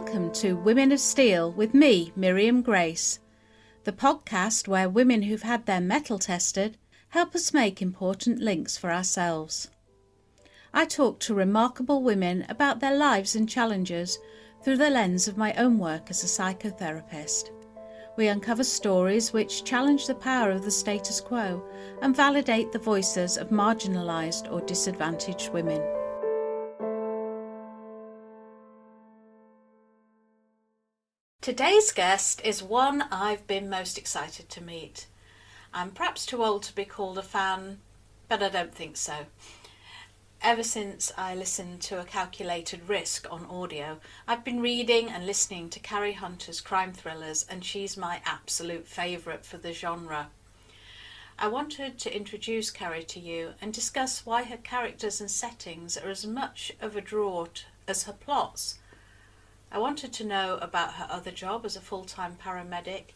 Welcome to Women of Steel with me, Miriam Grace, the podcast where women who've had their mettle tested help us make important links for ourselves. I talk to remarkable women about their lives and challenges through the lens of my own work as a psychotherapist. We uncover stories which challenge the power of the status quo and validate the voices of marginalised or disadvantaged women. Today's guest is one I've been most excited to meet. I'm perhaps too old to be called a fan, but I don't think so. Ever since I listened to A Calculated Risk on audio, I've been reading and listening to Cari Hunter's crime thrillers, and she's my absolute favourite for the genre. I wanted to introduce Cari to you and discuss why her characters and settings are as much of a draw as her plots. I wanted to know about her other job as a full-time paramedic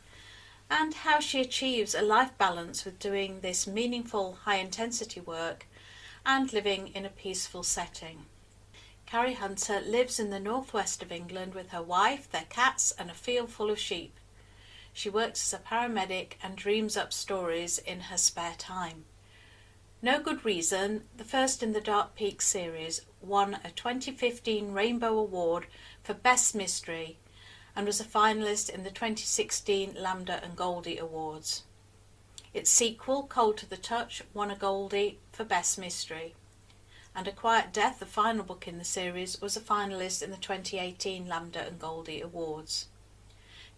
and how she achieves a life balance with doing this meaningful, high-intensity work and living in a peaceful setting. Cari Hunter lives in the northwest of England with her wife, their cats and a field full of sheep. She works as a paramedic and dreams up stories in her spare time. No Good Reason, the first in the Dark Peak series, won a 2015 Rainbow Award for Best Mystery and was a finalist in the 2016 Lambda and Goldie Awards. Its sequel, Cold to the Touch, won a Goldie for Best Mystery. And A Quiet Death, the final book in the series, was a finalist in the 2018 Lambda and Goldie Awards.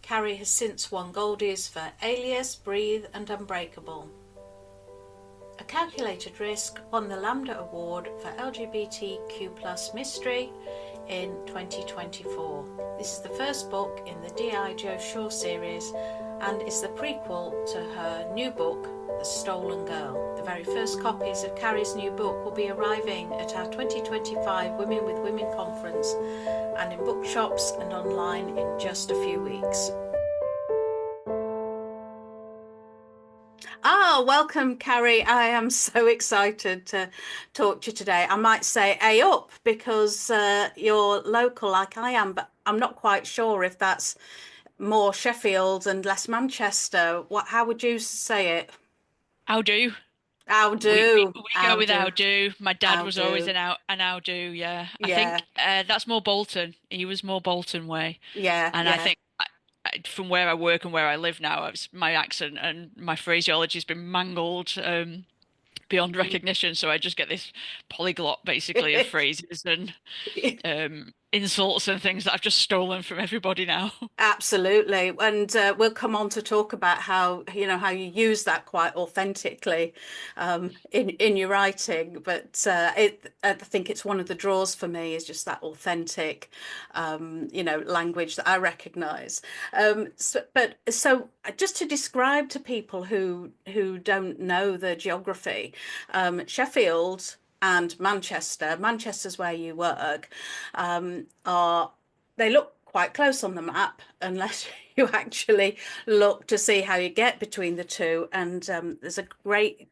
Cari has since won Goldies for Alias, Breathe and Unbreakable. A Calculated Risk won the Lambda Award for LGBTQ+ Mystery in 2024. This is the first book in the D.I. Joe Shaw series and is the prequel to her new book, The Stolen Girl. The very first copies of Cari's new book will be arriving at our 2025 Women with Women conference and in bookshops and online in just a few weeks. Welcome, Cari. I am so excited to talk to you today. I might say A up because you're local like I am, but I'm not quite sure if that's more Sheffield and less Manchester. How would you say it? How do? How We do? go How with do? how do. My dad How was always do? an how do, yeah. I Yeah, think that's more Bolton. He was more Bolton way. yeah, And I yeah. think from where I work and where I live now, my accent and my phraseology has been mangled beyond recognition. So I just get this polyglot basically of phrases and insults and things that I've just stolen from everybody now. Absolutely. And we'll come on to talk about how, how you use that quite authentically in your writing. But I think it's one of the draws for me is just that authentic, language that I recognize. So just to describe to people who don't know the geography, Sheffield and Manchester, Manchester's where you work, are they look quite close on the map unless you actually look to see how you get between the two. And there's a great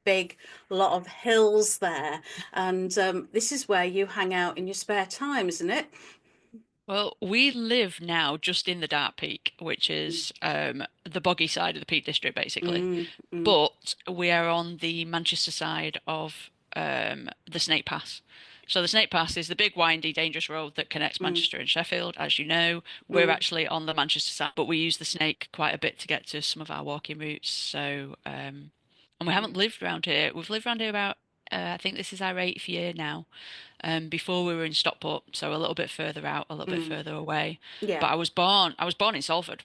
big lot of hills there. And this is where you hang out in your spare time, isn't it? Well, we live now just in the Dark Peak, which is the boggy side of the Peak District, basically. Mm, mm, But we are on the Manchester side of the Snake Pass. So the Snake Pass is the big, windy, dangerous road that connects mm, Manchester and Sheffield. As you know, we're mm. actually on the Manchester side, but we use the Snake quite a bit to get to some of our walking routes. So, and we haven't lived around here. We've lived around here about, I think this is our eighth year now. Before we were in Stockport, so a little bit further out, a little bit Mm. further away. Yeah, But I was born in Salford.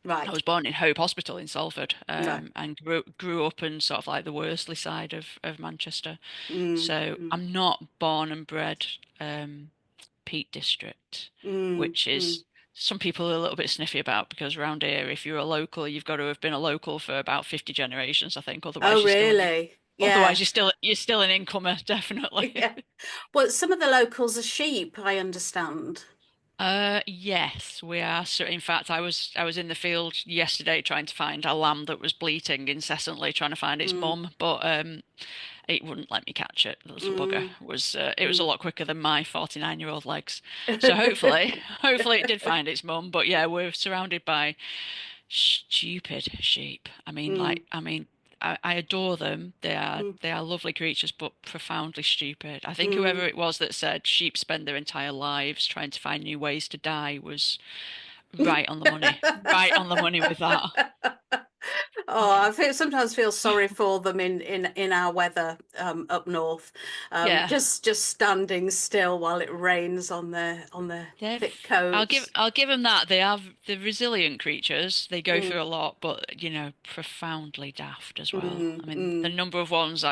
I right, was born in Hope Hospital in Salford, right. and grew up in sort of like the Worsley side of Manchester. Mm, So mm, I'm not born and bred Peak District, mm, which mm. is some people are a little bit sniffy about because around here, if you're a local, you've got to have been a local for about 50 generations, I think. Oh, really? Otherwise Yeah, you're still an incomer, definitely. yeah. Well, some of the locals are sheep, I understand. Yes, we are. So, in fact, I was in the field yesterday trying to find a lamb that was bleating incessantly, trying to find its Mm, mum. But it wouldn't let me catch it. The little bugger Mm, was it was a mm. lot quicker than my 49-year-old legs. So hopefully it did find its mum. But yeah, we're surrounded by stupid sheep. Mm, I adore them. mm, They are lovely creatures, but profoundly stupid. I think whoever mm. it was that said sheep spend their entire lives trying to find new ways to die was right on the money. Right on the money with that. Oh, I feel sometimes feel sorry for them in our weather up north. Yeah. Just standing still while it rains on their thick coats. I'll give them that. They're resilient creatures. They go Mm, through a lot, but profoundly daft as well. mm, I mean, the mm, number of ones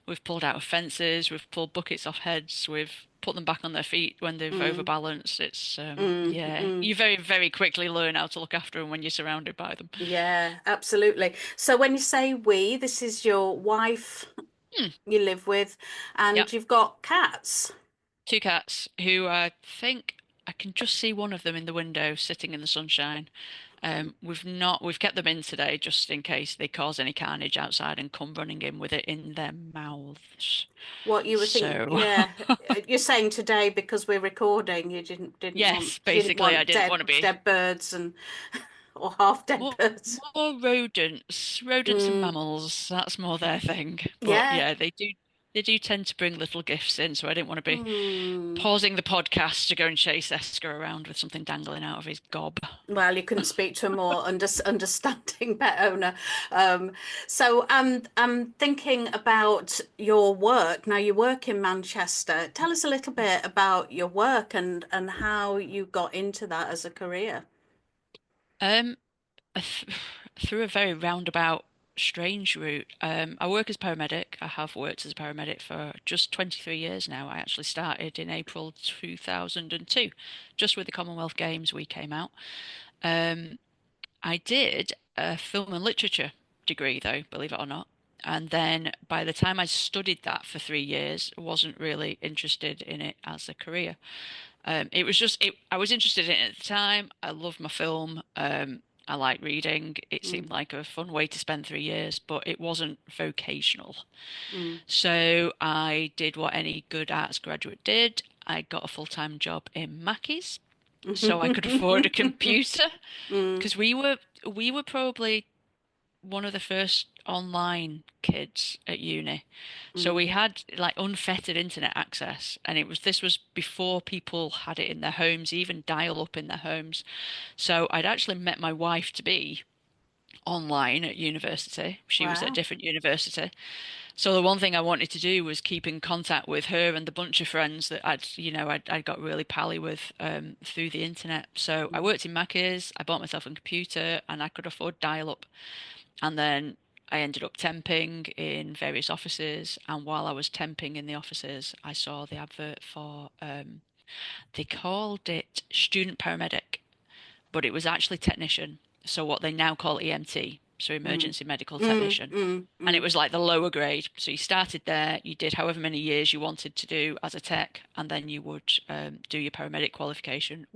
we've pulled out of fences, we've pulled buckets off heads, we've put them back on their feet when they've mm, overbalanced. It's mm, yeah, mm. you very, very quickly learn how to look after them when you're surrounded by them. Yeah, absolutely. So when you say we, this is your wife Hmm. you live with, Yep. and you've got cats. Two cats who I think I can just see one of them in the window sitting in the sunshine. We've kept them in today just in case they cause any carnage outside and come running in with it in their mouths. What you were thinking, So, yeah, you're saying today because we're recording, you yes, you didn't basically, I want didn't want to be dead birds and or half dead more birds. more rodents and Mm, mammals. That's more their thing. But yeah. yeah, they do tend to bring little gifts in, so I didn't want to be Mm. pausing the podcast to go and chase Esker around with something dangling out of his gob. Well, you couldn't speak to a more understanding pet owner. Um, so I'm thinking about your work. Now you work in Manchester. Tell us a little bit about your work and how you got into that as a career. Um, th through a very roundabout, strange route. I work as paramedic. I have worked as a paramedic for just 23 years now. I actually started in April 2002, just with the Commonwealth Games we came out. Um, I did a film and literature degree, though, believe it or not. And then by the time I studied that for 3 years, I wasn't really interested in it as a career. It was just I was interested in it at the time. I loved my film. I like reading. It Mm, seemed like a fun way to spend 3 years, but it wasn't vocational. mm. So I did what any good arts graduate did. I got a full-time job in Mackey's, so I could afford a computer Mm, because we were probably one of the first online kids at uni. So mm. we had like unfettered internet access, and this was before people had it in their homes, even dial up in their homes. So I'd actually met my wife to be online at university. She was at a Wow. different university. So the one thing I wanted to do was keep in contact with her and the bunch of friends that I'd got really pally with through the internet. So I Mm, worked in Macca's, I bought myself a computer, and I could afford dial-up. And then I ended up temping in various offices. And while I was temping in the offices, I saw the advert for, they called it student paramedic, but it was actually technician. So what they now call EMT, so mm, emergency medical mm, technician. mm, And it mm, was like the lower grade. So you started there, you did however many years you wanted to do as a tech, and then you would do your paramedic qualification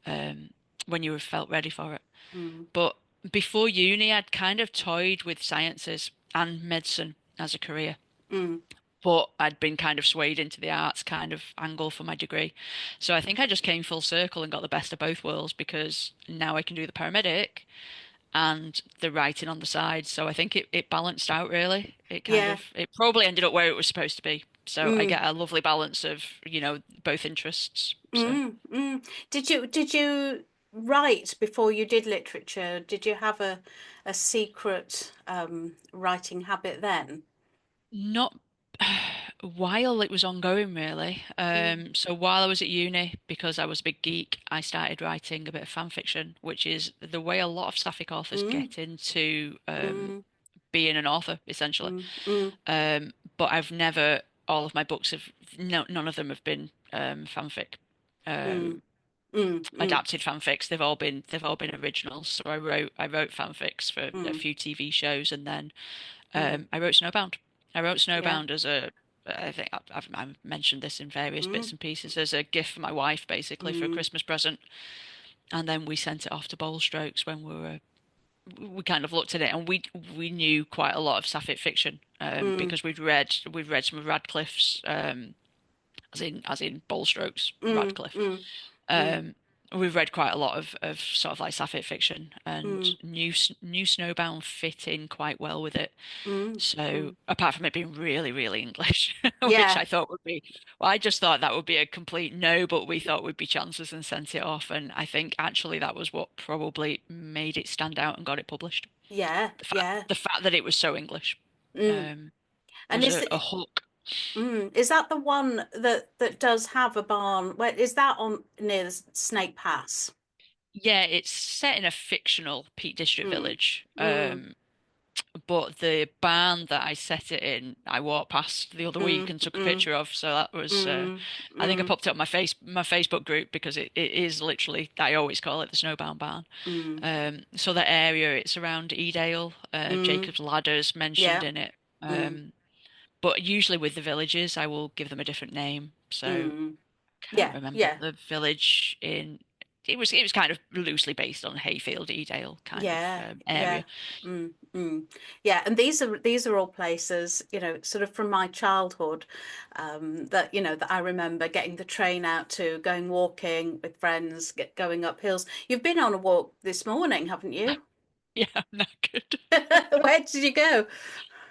um, when you felt ready for it. mm, But before uni, I'd kind of toyed with sciences and medicine as a career. mm. But I'd been kind of swayed into the arts kind of angle for my degree. So I think I just came full circle and got the best of both worlds because now I can do the paramedic and the writing on the side. So I think it balanced out really. Yeah. It probably ended up where it was supposed to be. So I Mm, get a lovely balance of, both interests. So mm. Did you write before you did literature? Did you have a secret writing habit then? not while it was ongoing, really. Mm, So while I was at uni, because I was a big geek, I started writing a bit of fan fiction, which is the way a lot of sapphic authors mm, get into mm, being an author, essentially. mm, mm, But I've never, all of my books have, no, none of them have been fanfic. mm, Um, mm, adapted fanfics. They've all been originals. So I wrote fanfics for a mm, few TV shows, and then mm. I wrote Snowbound. I wrote Yeah. Snowbound as a, I think I've mentioned this in various bits Mm, and pieces as a gift for my wife, basically for a mm, Christmas present. And then we sent it off to Bowl Strokes when we were we kind of looked at it, and we knew quite a lot of sapphic fiction, Mm, because we'd read some of Radcliffe's, as in Bulstroke's mm, Radcliffe. mm, mm, Um, we've read quite a lot of sort of like sapphic fiction, and mm, New Snowbound fit in quite well with it. mm, So mm. apart from it being really, really English, which Yeah, I thought would be, well, I just thought that would be a complete no, but we thought would be chances and sent it off. And I think actually that was what probably made it stand out and got it published. yeah, The fact, yeah. the fact that it was so English, Mm. um, And was a hook. is that the one that does have a barn? Where is that on near the Snake Pass? Yeah, it's set in a fictional Peak District Mm, village. mm, But the barn that I set it in, I walked past the other week mm, and took a mm, picture of. So that was, mm, I think I mm, popped it up my Facebook group because it is literally, I always call it the Snowbound Barn. mm, So that area, it's around Edale, mm. Jacob's Ladder's mentioned Yeah. in it. Mm, But usually with the villages, I will give them a different name. So mm. can't Yeah, remember yeah. the village in. It was kind of loosely based on Hayfield, Edale kind of Yeah, yeah. area. Yeah, and these are all places, sort of from my childhood, that that I remember getting the train out to, going walking with friends, going up hills. You've been on a walk this morning, haven't you? Yeah, I'm knackered. Where did you go?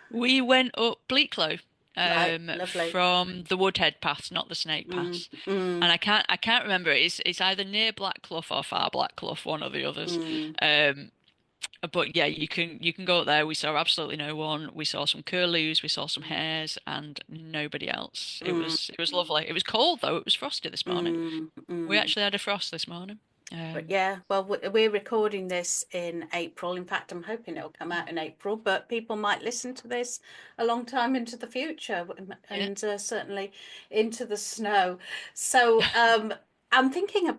We went up Bleaklow, Right, lovely. from the Woodhead Pass, not the Snake Mm, Pass. And mm, I can't remember. It's either near Blackclough or Far Blackclough, one or the others. mm, Um, but yeah, you can go up there. We saw absolutely no one. We saw some curlews, we saw some mm, hares, and nobody else. It mm, was it was lovely. It was cold though. It was frosty this morning. mm, We mm. actually had a frost this morning. But Um, yeah, well, we're recording this in April. In fact, I'm hoping it'll come out in April, but people might listen to this a long time into the future yeah. and certainly into the snow. So I'm thinking,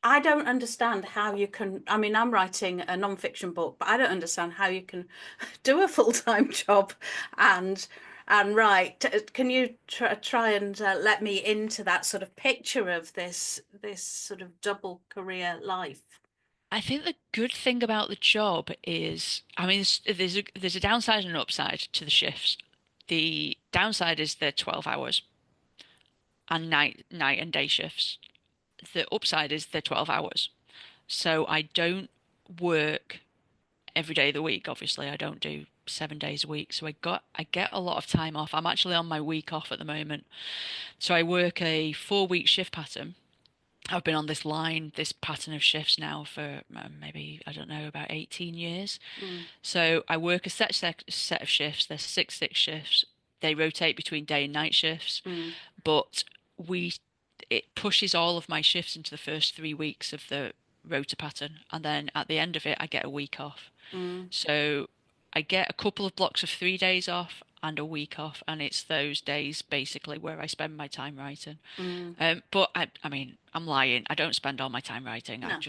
I don't understand how you can. I mean, I'm writing a non-fiction book, but I don't understand how you can do a full-time job and write. Can you try and let me into that sort of picture of this sort of double career life? I think the good thing about the job is, I mean, there's a downside and an upside to the shifts. The downside is the 12 hours and night and day shifts. The upside is the 12 hours. So I don't work every day of the week. Obviously, I don't do 7 days a week. So I get a lot of time off. I'm actually on my week off at the moment. So I work a 4 week shift pattern. I've been on this pattern of shifts now for maybe, I don't know, about 18 years. Mm, So I work a set of shifts. There's six shifts. They rotate between day and night shifts, mm, but we it pushes all of my shifts into the first 3 weeks of the rota pattern, and then at the end of it, I get a week off. mm, So I get a couple of blocks of 3 days off and a week off, and it's those days basically where I spend my time writing. mm. But I mean, I'm lying. I don't spend all my time writing. No.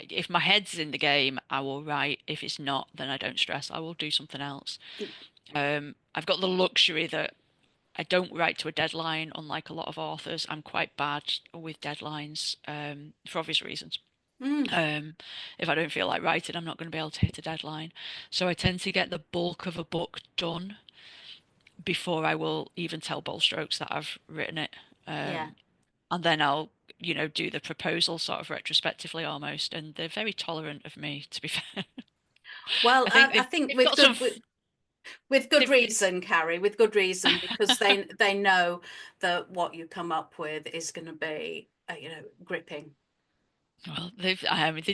If my head's in the game, I will write. If it's not, then I don't stress. I will do something else. I've got the luxury that I don't write to a deadline, unlike a lot of authors. I'm quite bad with deadlines, for obvious reasons. Mm, Um, if I don't feel like writing, I'm not going to be able to hit a deadline. So I tend to get the bulk of a book done before I will even tell Bolstrokes that I've written it. yeah. And then I'll, do the proposal sort of retrospectively almost. And they're very tolerant of me, to be fair. Well, I think I they've think they've got some. with good They've, reason, Carrie, with good reason, because they know that what you come up with is going to be, gripping. well, they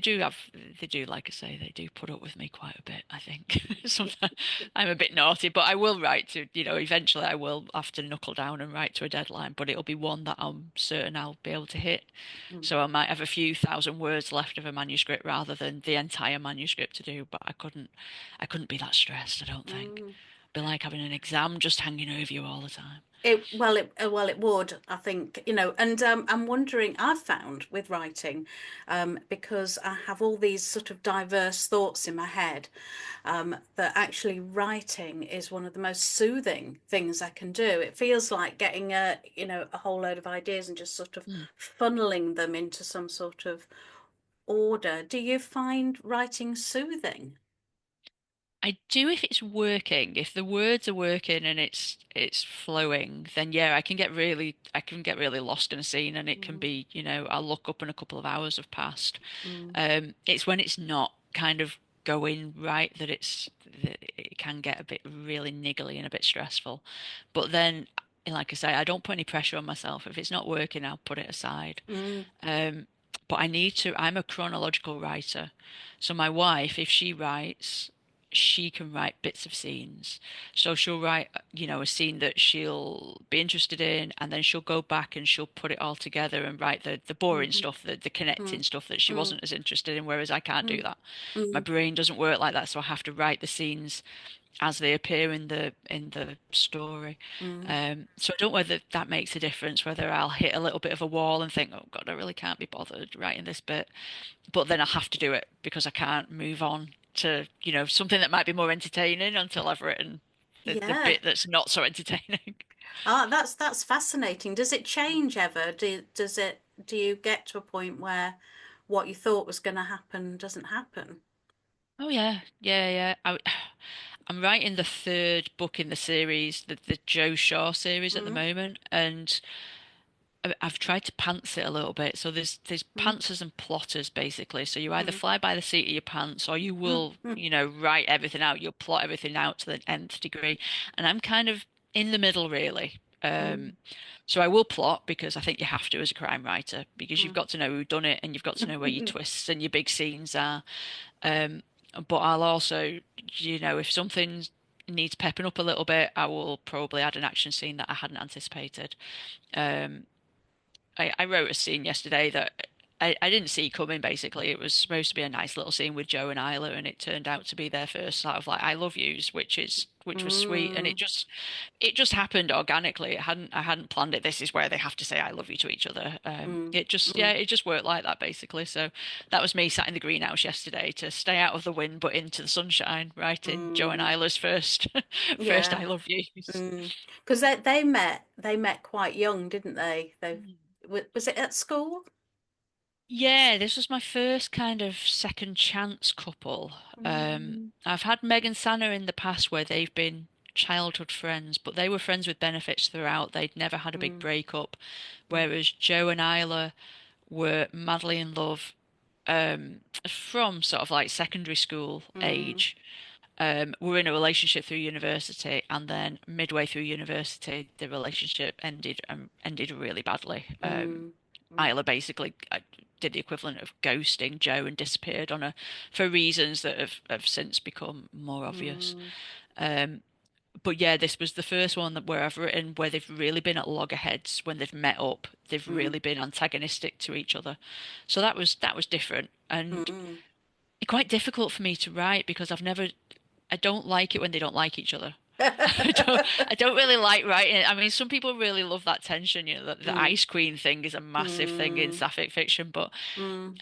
do, like I say, they do put up with me quite a bit, I think. Sometimes I'm a bit naughty, but I will write to, eventually I will have to knuckle down and write to a deadline, but it'll be one that I'm certain I'll be able to hit. Mm, So I might have a few thousand words left of a manuscript rather than the entire manuscript to do, but I couldn't be that stressed, I don't think. mm. Be like having an exam just hanging over you all the time. It would, I think, and I'm wondering, I've found with writing, because I have all these sort of diverse thoughts in my head, that actually writing is one of the most soothing things I can do. It feels like getting a whole load of ideas and just sort of Mm. funneling them into some sort of order. Do you find writing soothing? I do if it's working. If the words are working and it's flowing, then yeah, I can get really lost in a scene and it can Mm, be, I'll look up and a couple of hours have passed. mm, It's when it's not kind of going right that it can get a bit really niggly and a bit stressful. But then, like I say, I don't put any pressure on myself. If it's not working, I'll put it aside. mm, Um, but I'm a chronological writer. So my wife, if she writes, she can write bits of scenes. So she'll write, a scene that she'll be interested in, and then she'll go back and she'll put it all together and write the boring mhm, stuff, the mm, connecting stuff that she mm, wasn't as interested in, whereas I can't do mm, that. My mm. brain doesn't work like that, so I have to write the scenes as they appear in the story. Mm. So I don't know whether that makes a difference, whether I'll hit a little bit of a wall and think, oh God, I really can't be bothered writing this bit, but then I have to do it because I can't move on to, something that might be more entertaining until I've written the Yeah. bit that's not so entertaining. Ah, that's fascinating. Does it change ever? Do you get to a point where what you thought was going to happen doesn't happen? Oh yeah, yeah, yeah. I'm writing the third book in the series, the Joe Shaw series at the Mm, moment, and I've tried to pants it a little bit. So there's mm, pantsers and plotters basically. So you either mm, fly by the seat of your pants or you mm, will, mm, write everything out. You'll plot everything out to the nth degree. And I'm kind of in the middle really. mm, So I will plot because I think you have to as a crime writer because you've mm, got to know who done it and you've got to know where your twists and your big scenes are. Um, but I'll also, if something needs pepping up a little bit, I will probably add an action scene that I hadn't anticipated. Um, I wrote a scene yesterday that I didn't see coming, basically. It was supposed to be a nice little scene with Joe and Isla, and it turned out to be their first sort of like I love yous, which was sweet, and mm, it just happened organically. I hadn't planned it. This is where they have to say I love you to each other. mm, It just yeah, mm, it just worked like that basically. So that was me sat in the greenhouse yesterday to stay out of the wind but into the sunshine, writing Joe and mm. Isla's first first Yeah. I love yous. Because they met quite young, didn't they? Was it at school? Yeah, this was my first kind of second chance couple. Mm, I've had Meg and Sanna in the past where they've been childhood friends, but they were friends with benefits throughout. They'd never had a big mm, breakup, mm, whereas Joe and Isla were madly in love from sort of like secondary school mm, age. Were in a relationship through university, and then midway through university, the relationship ended really badly. mm, mm, Isla basically did the equivalent of ghosting Joe and disappeared for reasons that have since become more obvious. mm, Um, but yeah, this was the first one where I've written where they've really been at loggerheads when they've met up. They've mm, really been antagonistic to each other. So that was different and mm. quite difficult for me to write because I don't like it when they don't like each other. I don't really like writing it. I mean, some people really love that tension, the Mm, Ice Queen thing is a massive thing in mm, sapphic fiction, but mm,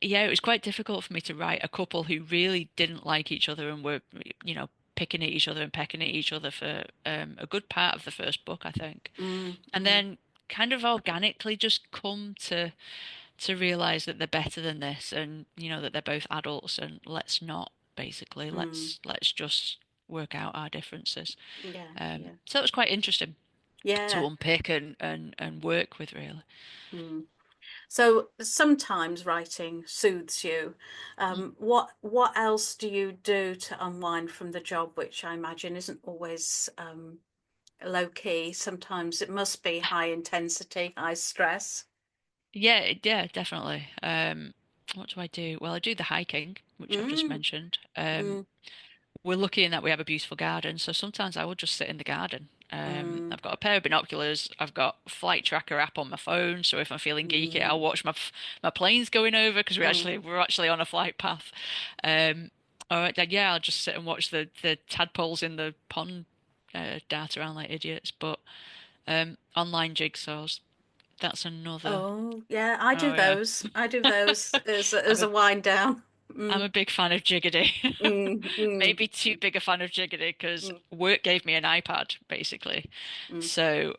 yeah, it was quite difficult for me to write a couple who really didn't like each other and were, picking at each other and pecking at each other for a good part of the first book, I think. mm, And mm, then kind of organically just come to realize that they're better than this and that they're both adults and let's not basically mm. let's just work out our differences. Yeah, yeah, So that was quite interesting to yeah. unpick and work with really. Mm. So sometimes writing soothes you. What else do you do to unwind from the job, which I imagine isn't always low key? Sometimes it must be high intensity, high stress. Yeah, yeah, definitely. What do I do? Well, I do the hiking, which I've just Mm, mentioned. mm, We're lucky in that we have a beautiful garden, so sometimes I will just sit in the garden. mm, I've got a pair of binoculars. I've got Flight Tracker app on my phone, so if I'm feeling geeky, I'll mm, watch my planes going over because mm. we're actually on a flight path. Um, or then, yeah, I'll just sit and watch the tadpoles in the pond dart around like idiots. But online jigsaws, that's another. Oh, yeah, I do Oh yeah, those. I do those as I'm a wind down. I'm mm, a big fan of Jiggedy. mm, mm, Maybe too big a fan of Jiggedy because mm, work gave me an iPad basically. mm, So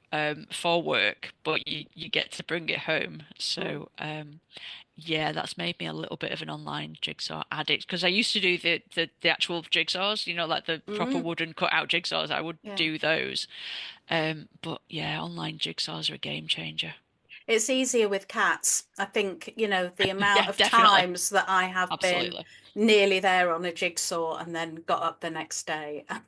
for work, but you get to bring it home. mm. So yeah, that's made me a little bit of an online jigsaw addict because I used to do the actual jigsaws, like the proper Mm. wooden cut out jigsaws. I would Yeah. do those. But yeah, online jigsaws are a game changer. It's easier with cats. I think, the amount Yeah, of definitely. times that I have been Absolutely. nearly there on a jigsaw and then got up the next day and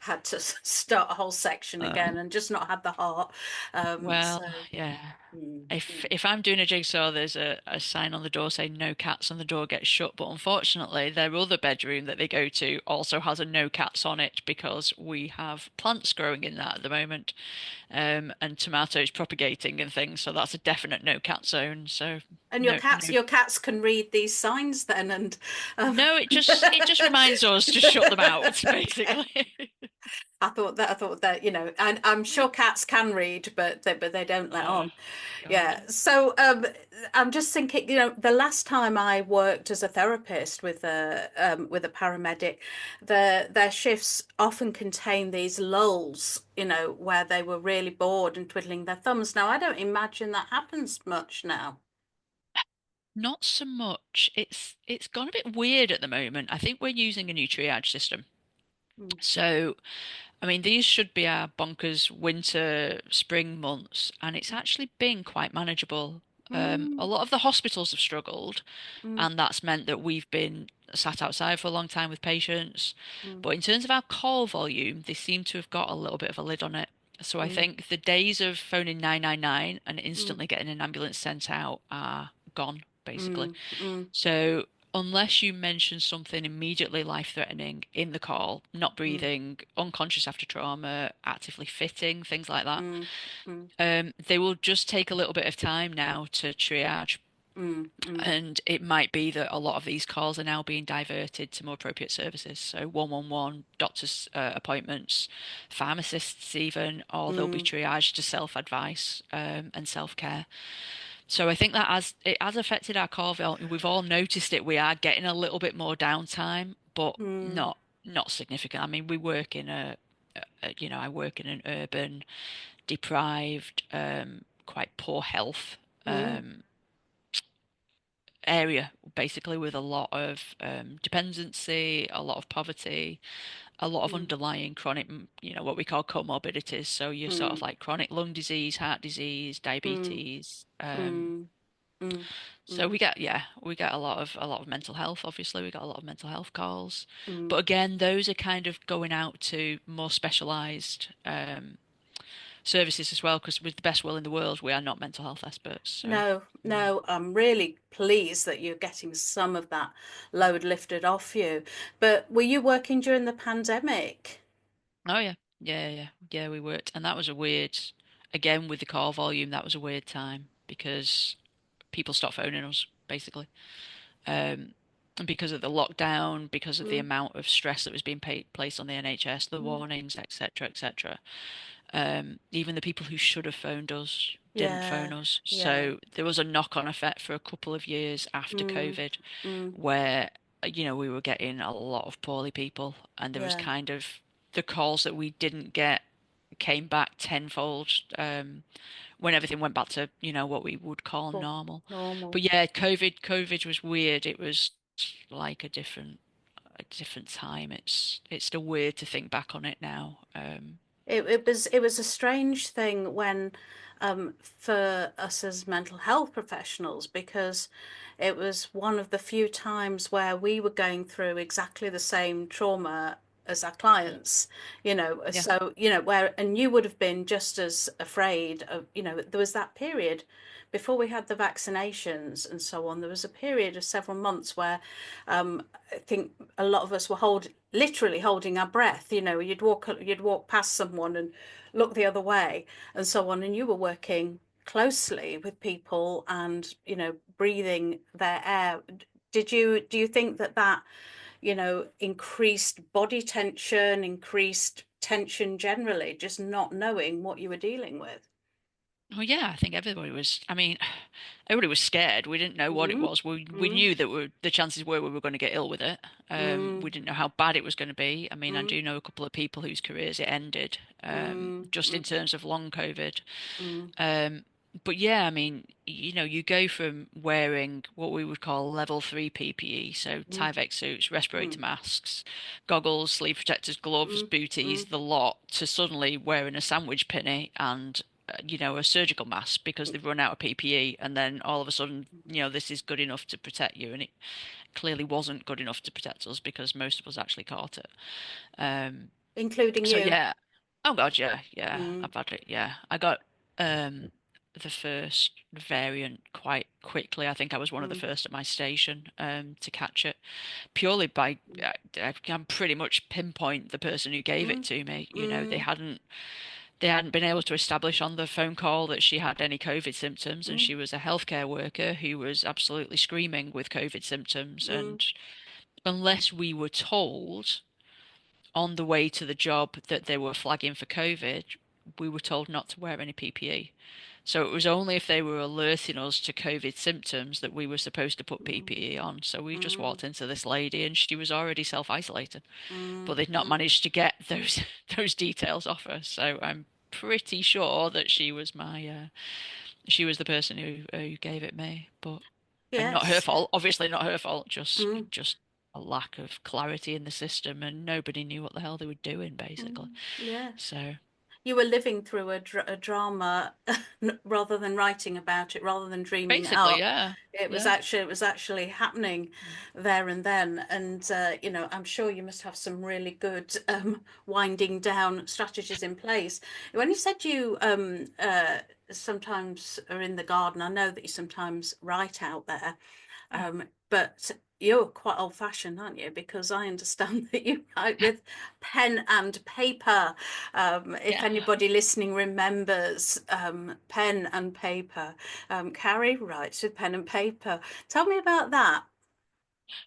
had to start a whole section again Um, and just not had the heart. So, well, yeah. mm, If mm, if I'm doing a jigsaw, there's a sign on the door saying no cats, and the door gets shut. But unfortunately, their other bedroom that they go to also has a no cats on it because we have plants growing in that at the moment, and tomatoes propagating and things. So that's a definite no cat zone. So and no, no, your cats can read these signs then, and um, no. It just reminds us to shut them out, basically. I thought that and I'm sure cats can read, but they don't let Oh on. God. Yeah. So I'm just thinking, the last time I worked as a therapist with a paramedic, their shifts often contain these lulls, where they were really bored and twiddling their thumbs. Now I don't imagine that happens much now. Not so much. It's gone a bit weird at the moment. I think we're using a new triage system. Mm. So, I mean, these should be our bonkers winter, spring months, and it's actually been quite manageable. A Mm, lot of the hospitals have struggled, mm, and that's meant that we've been sat outside for a long time with patients. mm, But in terms of our call volume, they seem to have got a little bit of a lid on it. So I mm, think the days of phoning 999 and mm, instantly getting an ambulance sent out are gone, basically. mm, mm, So, unless you mention something immediately life-threatening in the call, not mm, breathing, unconscious after trauma, actively fitting, things like that, mm, mm, they will just take a little bit of time now to triage. mm, mm, And it might be that a lot of these calls are now being diverted to more appropriate services. So 111, doctors' appointments, pharmacists even, or they'll be mm, triaged to self-advice and self-care. So I think that it has affected our call volume. We've all noticed it. We are getting a little bit more downtime, but mm, not significant. I mean, we work in I work in an urban, deprived, quite poor health mm, area, basically with a lot of dependency, a lot of poverty, a lot of mm, underlying chronic, what we call comorbidities. So you're sort of mm, like chronic lung disease, heart disease, mm, diabetes. mm, mm, So mm, we get a lot of mental health. Obviously, we got a lot of mental health calls, mm. but again, those are kind of going out to more specialised services as well. Because with the best will in the world, we are not mental health experts. So No, yeah. no, I'm really pleased that you're getting some of that load lifted off you. But were you working during the pandemic? Oh yeah, yeah. We worked, and that was a weird. Again, with the call volume, that was a weird time because people stopped phoning us basically. And because of the lockdown, because of the Mm, amount of stress that was being placed on the NHS, the mm. warnings, etc., etc. Even the people who should have phoned us didn't phone Yeah, us. yeah. So there was a knock-on effect for a couple of years after Mm, COVID, mm, where we were getting a lot of poorly people, and there was yeah. kind of the calls that we didn't get came back tenfold when everything went back to what we would call Cool. normal. Normal. But yeah, COVID was weird. It was like a different time. It's still weird to think back on it now. It was a strange thing when for us as mental health professionals, because it was one of the few times where we were going through exactly the same trauma as our clients, Yeah, so where, and you would have been just as afraid of, there was that period before we had the vaccinations and so on. There was a period of several months where I think a lot of us were literally holding our breath. You'd walk past someone and look the other way and so on, and you were working closely with people and breathing their air. Do you think that increased body tension, increased tension generally, just not knowing what you were dealing with? Oh yeah, I think everybody was. I mean, everybody was scared. We didn't know what it Mm, was. We mm, knew that the chances were we were going to get ill with it. We mm, didn't know how bad it was going to be. I mean, I mm, do know a couple of people whose careers it ended, mm, just in mm, terms of long COVID. mm, Um, but yeah, I mean, you go from wearing what we would call level three PPE, so mm, Tyvek suits, mm, respirator masks, goggles, sleeve protectors, gloves, mm, booties, mm, the lot, to suddenly wearing a sandwich pinny and a surgical mask because they've run out of PPE, and then all of a sudden, this is good enough to protect you, and it clearly wasn't good enough to protect us because most of us actually caught it. Um, including so you. yeah. Oh God, yeah, yeah. Mm, I've had it. Yeah, I got um the first variant quite quickly. I think I was one of the mm, first at my station to catch it purely by I can pretty much pinpoint the person who gave it mm, to me. mm, They hadn't been able to establish on the phone call that she had any COVID symptoms, and mm, she was a healthcare worker who was absolutely screaming with COVID symptoms. mm, And unless we were told on the way to the job that they were flagging for COVID, we were told not to wear any PPE. So it was only if they were alerting us to COVID symptoms that we were supposed to put mm, PPE on. So we just mm, walked into this lady and she was already self-isolating, but mm, they'd not mm. managed to get those those details off her. So I'm pretty sure that she was the person who gave it me, but and not her Yes. fault. Obviously not her fault. Just Mm, just a lack of clarity in the system, and nobody knew what the hell they were doing, basically. mm, yes. So You were living through a drama rather than writing about it, rather than dreaming it basically, up. yeah, yeah. It was actually happening there and then. And I'm sure you must have some really good winding down strategies in place. When you said you sometimes are in the garden, I know that you sometimes write out there. But you're quite old fashioned, aren't you? Because I understand that you write with pen and paper. If Yeah. anybody listening remembers pen and paper, Cari writes with pen and paper. Tell me about that.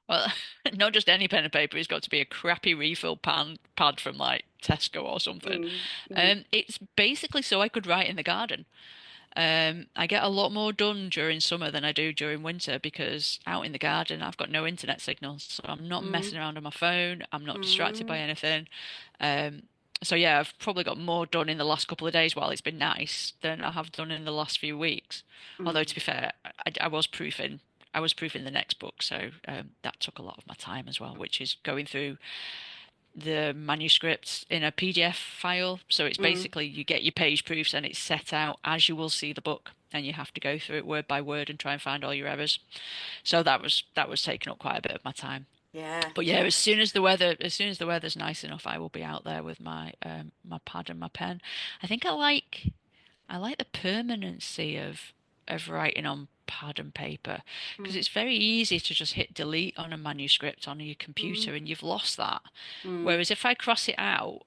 Well, not just any pen and paper. It's got to be a crappy refill pad from like Tesco or something. Mm, mm, It's basically so I could write in the garden. I get a lot more done during summer than I do during winter because out in the garden I've got no internet signals, so I'm not mm, messing around on my phone. I'm not distracted by mm, anything. Um, so yeah, I've probably got more done in the last couple of days while it's been nice than I have done in the last few weeks. Although mm, to be fair, I was proofing. I was proofing the next book, so that took a lot of my time as well, which is going through the manuscripts in a PDF file. So it's mm, basically you get your page proofs and it's set out as you will see the book, and you have to go through it word by word and try and find all your errors. So that was taking up quite a bit of my time. yeah, But yeah, yeah. as soon as the weather's nice enough, I will be out there with my pad and my pen. I think I like the permanency of writing on pad and paper because Mm, it's very easy to just hit delete on a manuscript on your mm, computer and you've lost that. mm, Whereas if I cross it out,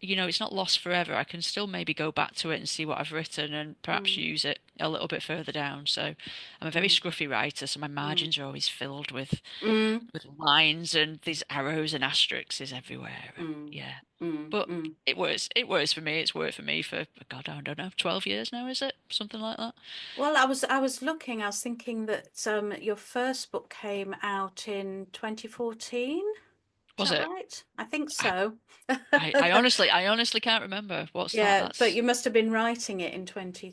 it's not lost forever. I can still maybe go back to it and see what I've written and perhaps mm, use it a little bit further down. So I'm a very mm, scruffy writer, so my mm, margins are always filled with mm, with lines and these arrows and asterisks everywhere. And mm, yeah. mm, But mm. it works. It works for me. It's worked for me for God, I don't know, 12 years now, is it? Something like that. Well, I was looking, I was thinking that your first book came out in 2014. Is Was that it? right? I think I, so. I honestly can't remember. What's that? Yeah, but That's you must have been writing it in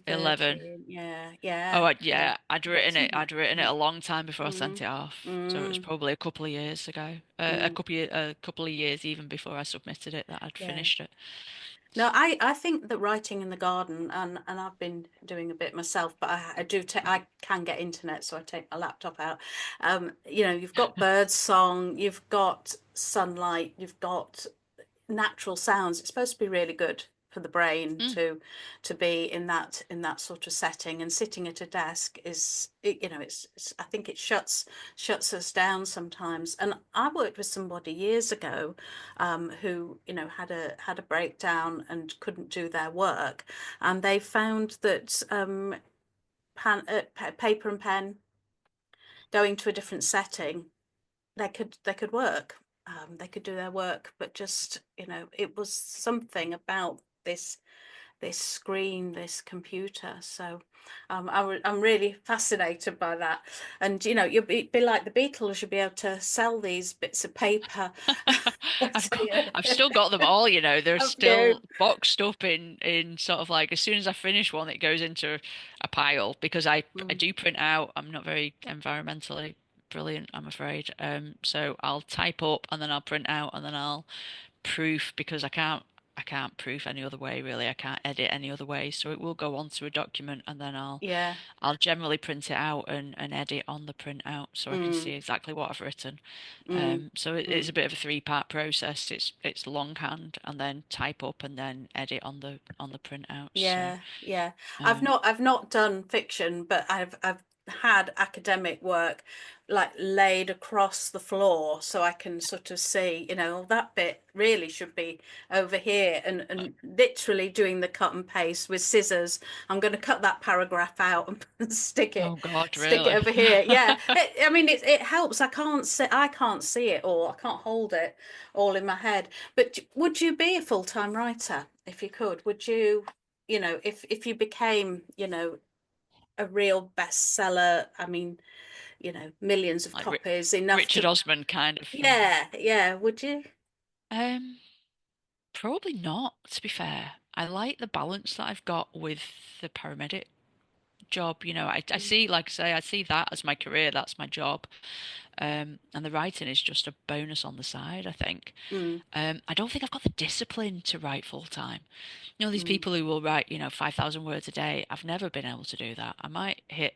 11. 2013. Yeah, Oh, yeah, yeah. yeah. I'd written Lots of it. that. I'd written it Mm, a long time before I sent mm, it off. So it was mm, probably a couple of years ago. mm, A couple of years even before I submitted it that I'd yeah. finished it. No, I think that writing in the garden, and I've been doing a bit myself, but I do take I can get internet, so I take my laptop out. You've got bird song, you've got sunlight, you've got natural sounds. It's supposed to be really good for the brain Mm, to be in that sort of setting. And sitting at a desk is it's I think it shuts us down sometimes. And I worked with somebody years ago who had a breakdown and couldn't do their work, and they found that paper and pen, going to a different setting, they could work. They could do their work, but just it was something about this this screen, this computer. So I'm really fascinated by that. And you'll be like the Beatles, you'll be able to sell these bits of paper. I've still got them all, they're Have you? still boxed up in sort of like as soon as I finish one, it goes into a pile because I Mm, do print out. I'm not very environmentally brilliant, I'm afraid. So I'll type up and then I'll print out and then I'll proof because I can't proof any other way really. I can't edit any other way. So it will go onto a document and then yeah. I'll generally print it out and edit on the printout so I can Mm, see exactly what I've written. mm, So it's mm. a bit of a three-part process. It's longhand and then type up and then edit on the printout. So Yeah, yeah. um, I've not done fiction, but I've had academic work like laid across the floor so I can sort of see, that bit really should be over here and literally doing the cut and paste with scissors. I'm going to cut that paragraph out and oh God, stick it really? over here. Yeah. I mean it helps. I can't see it all. I can't hold it all in my head. But would you be a full-time writer if you could? Would you? If you became, a real bestseller, I mean, millions of Like copies, enough Richard to, Osman kind of thing. yeah, yeah, would you? Um, Probably not, to be fair. I like the balance that I've got with the paramedic job. I see, like I say, I see that as my career. That's my job. And the writing is just a bonus on the side, I think. Mm, I don't think I've got the discipline to write full time. These mm, people who will write, 5,000 words a day, I've never been able to do that. I might hit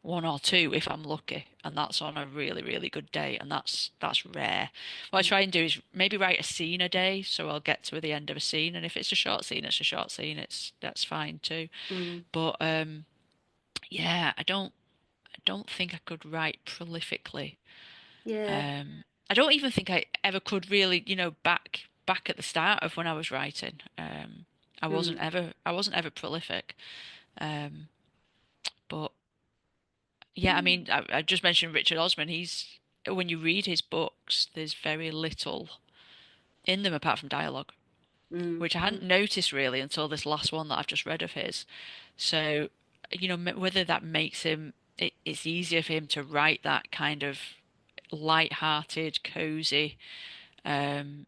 one or two if I'm lucky, and that's on a really, really good day, and that's rare. What I mm, try and do is maybe write a scene a day, so I'll get to the end of a scene, and if it's a short scene, it's a short scene. That's fine too. mm. But yeah, I don't think I could write prolifically. Yeah. I don't even think I ever could really, back at the start of when I was writing. Mm, I wasn't ever prolific. Um, but yeah, I mm, mean, I just mentioned Richard Osman. When you read his books, there's very little in them apart from dialogue, mm, which I hadn't mm, noticed really until this last one that I've just read of his. So, whether that makes it's easier for him to write that kind of light-hearted, cozy, um,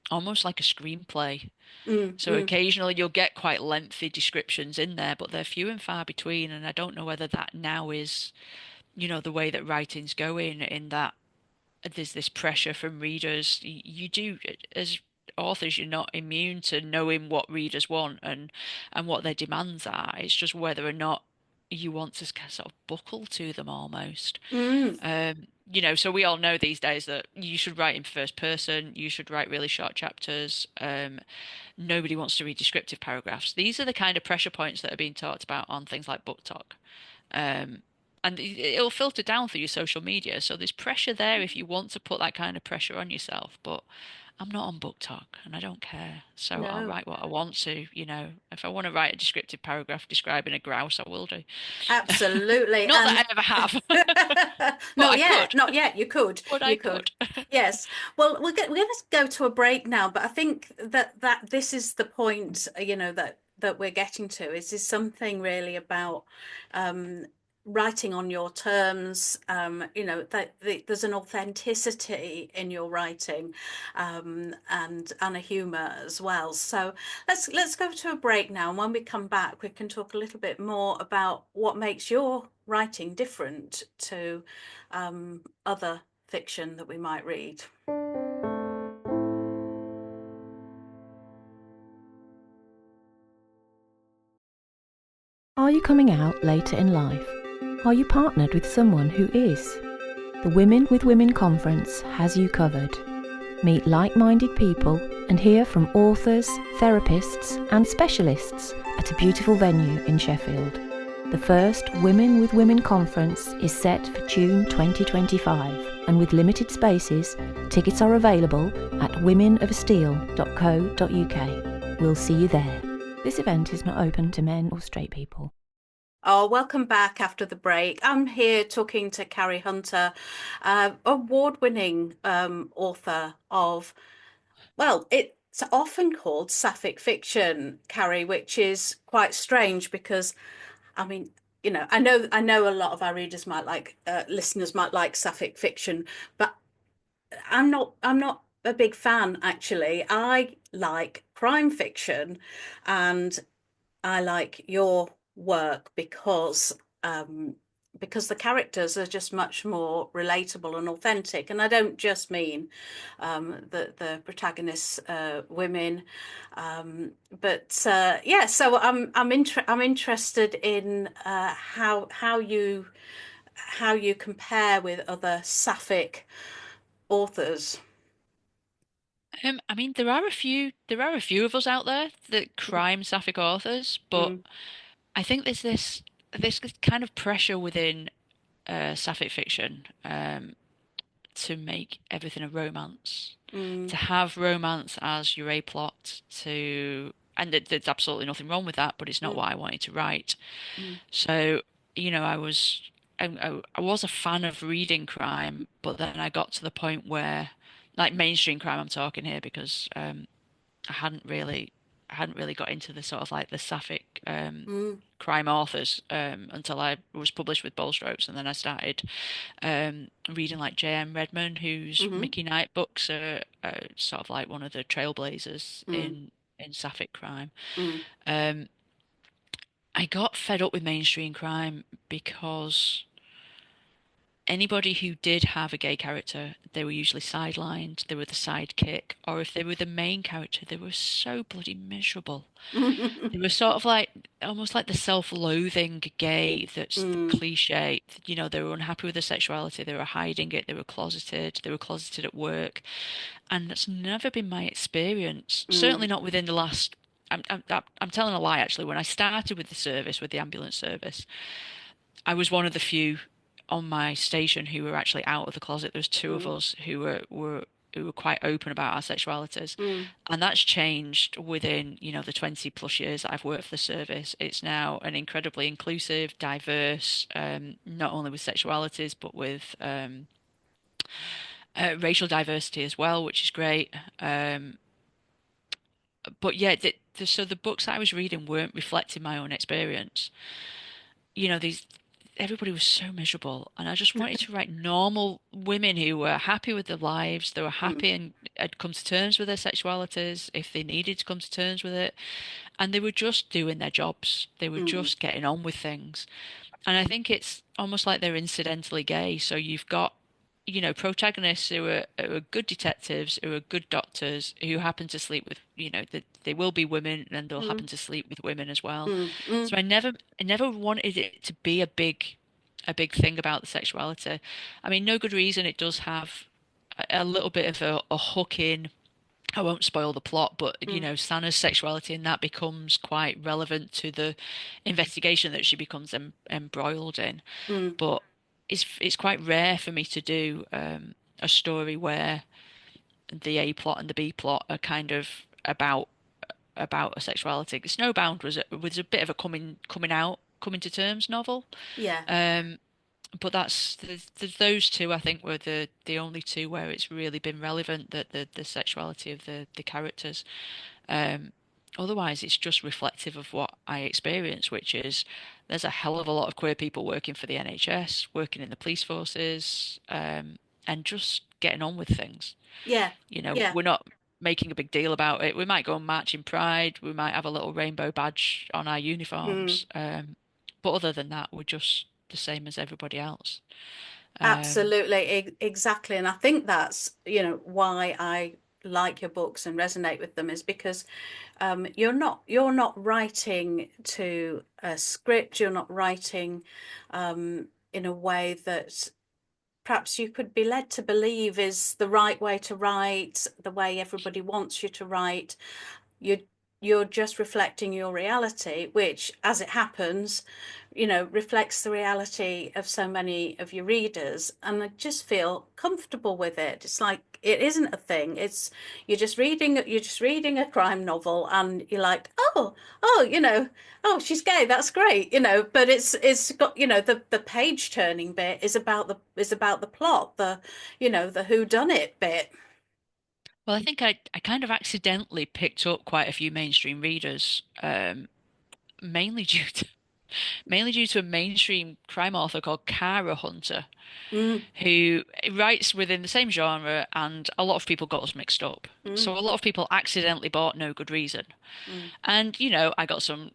almost like a screenplay. mm, So mm. occasionally you'll get quite lengthy descriptions in there, but they're few and far between. And I don't know whether that now is, the way that writing's going, in that there's this pressure from readers. You do, as authors, you're not immune to knowing what readers want and what their demands are. It's just whether or not you want to sort of buckle to them almost. Mm. So we all know these days that you should write in first person, you should write really short chapters. Nobody wants to read descriptive paragraphs. These are the kind of pressure points that are being talked about on things like Book Talk. Um, and it'll filter down through your social media. So there's pressure there if you want to put that kind of pressure on yourself. But I'm not on Book Talk and I don't care. So I'll No, write what I want to. If I want to write a descriptive paragraph describing a grouse, I will do. absolutely. Not And that I ever have, but not I yet, could. not yet. But I You could. could. Yes. Well, we're going to go to a break now, but I think that this is the point, that we're getting to. Is this something really about um, writing on your terms? There's an authenticity in your writing, and a humour as well. So let's go to a break now, and when we come back, we can talk a little bit more about what makes your writing different to other fiction that we might read. Are you coming out later in life? Are you partnered with someone who is? The Women with Women Conference has you covered. Meet like-minded people and hear from authors, therapists and specialists at a beautiful venue in Sheffield. The first Women with Women Conference is set for June 2025, and with limited spaces, tickets are available at womenofsteel.co.uk. We'll see you there. This event is not open to men or straight people. Oh, welcome back after the break. I'm here talking to Cari Hunter, award-winning author of, well, it's often called sapphic fiction, Carrie, which is quite strange because, I mean, I know a lot of our readers might like, listeners might like sapphic fiction, but I'm not a big fan actually. I like crime fiction, and I like your work because the characters are just much more relatable and authentic. And I don't just mean the protagonists, women, but yeah. So I'm interested in how you compare with other sapphic authors. I mean, there are a few of us out there that crime sapphic authors, but Mm, I think this kind of pressure within sapphic fiction to make everything a romance, mm, to have romance as your A plot, and there's absolutely nothing wrong with that, but it's not mm, what I wanted to write. mm, So, I was a fan of reading crime, but then I got to the point where, like mainstream crime, I'm talking here because I hadn't really got into the sort of like the sapphic mm, crime authors until I was published with Bold Strokes, and then I started reading like J.M. Redman, whose mm, Mickey Knight books are sort of like one of the trailblazers mm, in sapphic crime. mm, Um, I got fed up with mainstream crime because anybody who did have a gay character, they were usually sidelined, they were the sidekick, or if they were the main character, they were so bloody miserable. They mm, were sort of like almost like the self-loathing gay that's the mm, cliche. You know, they were unhappy with their sexuality, they were hiding it, they were closeted at work, and that's never been my experience. Certainly mm, not within the last. I'm telling a lie actually. When I started with the service, with the ambulance service, I was one of the few on my station who were actually out of the closet. There was two of mm, us who were quite open about our sexualities. mm, And that's changed within, the 20 plus years that I've worked for the service. It's now an incredibly inclusive, diverse, not only with sexualities, but with racial diversity as well, which is great. But yeah, so the books I was reading weren't reflecting my own experience. These everybody was so miserable, and I just wanted to write normal women who were happy with their lives. They were mm, happy and had come to terms with their sexualities if they needed to come to terms with it, and they were just doing their jobs. They were mm, just getting on with things. And I think it's almost like they're incidentally gay. So you've got, protagonists who are good detectives, who are good doctors, who happen to sleep with, they will be women and they'll mm, happen to sleep with women as well. mm, mm, So I never wanted it to be a big thing about the sexuality. I mean, no good reason it does have a little bit of a hook in. I won't spoil the plot, but mm, Sana's sexuality and that becomes quite relevant to the investigation that she becomes embroiled in. mm, But it's quite rare for me to do a story where the A plot and the B plot are kind of about a sexuality. Snowbound was a bit of a coming to terms novel. yeah, Um, but there's those two I think were the only two where it's really been relevant that the sexuality of the characters. Um, Otherwise, it's just reflective of what I experience, which is there's a hell of a lot of queer people working for the NHS, working in the police forces, and just getting on with things. yeah, yeah, We're not making a big deal about it. We might go and march in Pride, we might have a little rainbow badge on our mm, uniforms, but other than that, we're just the same as everybody else. Um, absolutely, exactly. And I think that's, why I like your books and resonate with them is because you're not writing to a script, you're not writing in a way that perhaps you could be led to believe is the right way to write, the way everybody wants you to write. you you're just reflecting your reality, which, as it happens, reflects the reality of so many of your readers, and I just feel comfortable with it. It's like it isn't a thing. It's you're just reading a crime novel, and you're like, oh, oh, she's gay. That's great, But it's got, the page turning bit is about the plot, the who done it bit. Well, I think I kind of accidentally picked up quite a few mainstream readers, mainly due to mainly due to a mainstream crime author called Cari Hunter, Mm, who writes within the same genre, and a lot of people got us mixed up. mm, So a lot of people accidentally bought No Good Reason. mm, And, I got some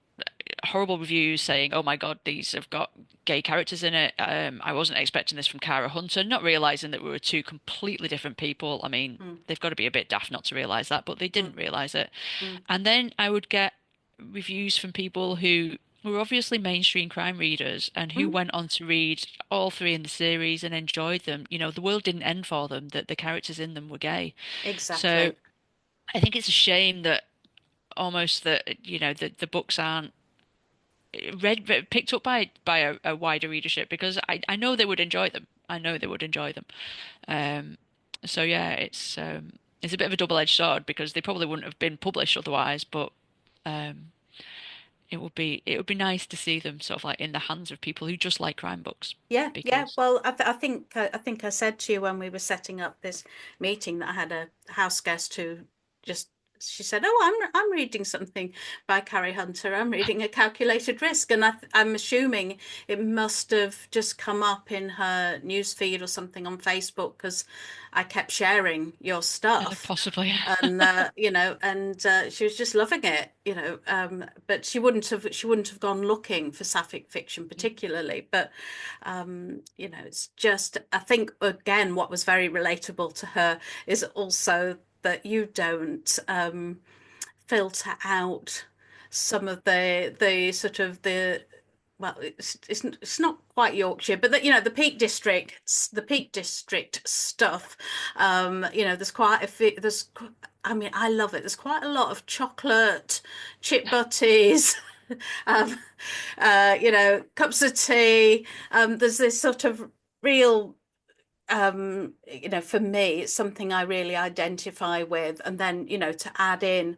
horrible reviews saying, oh my God, these have got gay characters in it. I wasn't expecting this from Cari Hunter, not realizing that we were two completely different people. I mean, mm, they've got to be a bit daft not to realize that, but they mm, didn't realize it. mm, And then I would get reviews from people who were obviously mainstream crime readers and who mm. went on to read all three in the series and enjoyed them. The world didn't end for them, that the characters in them were gay. So Exactly. I think it's a shame that almost that, the books aren't picked up by a wider readership, because I know they would enjoy them. I know they would enjoy them. Um, so yeah, it's a bit of a double-edged sword because they probably wouldn't have been published otherwise, but um, it would be nice to see them sort of like in the hands of people who just like crime books Yeah, yeah. because Well, I think I said to you when we were setting up this meeting that I had a house guest who just she said, "Oh, I'm reading something by Cari Hunter. I'm reading A Calculated Risk," and I'm assuming it must have just come up in her news feed or something on Facebook because I kept sharing your stuff. possibly. And she was just loving it. But she wouldn't have gone looking for sapphic fiction particularly, but it's just, I think, again, what was very relatable to her is also that you don't filter out some of the sort of the well, it's not quite Yorkshire, but the Peak District stuff. There's quite a few. I mean, I love it. There's quite a lot of chocolate, chip butties, um, cups of tea. There's this sort of real for me, it's something I really identify with. And then, to add in,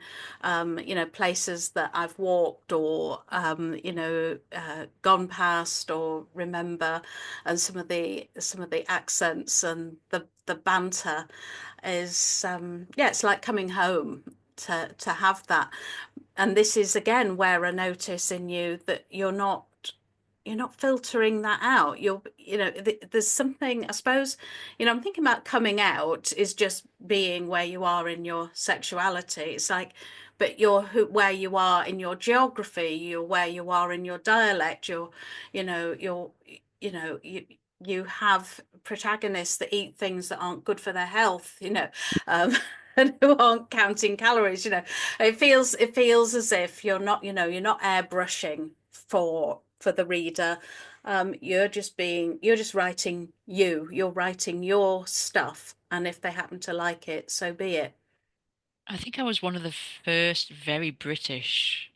places that I've walked or, gone past or remember, and some of the accents and the banter is, yeah, it's like coming home to have that. And this is again where I notice in you that you're not filtering that out. There's something, I suppose, I'm thinking about coming out is just being where you are in your sexuality. It's like, but where you are in your geography, you're where you are in your dialect, you have protagonists that eat things that aren't good for their health, and who aren't counting calories. It feels as if you're not airbrushing for the reader. You're just writing you're writing your stuff, and if they happen to like it, so be it. I think I was one of the first very British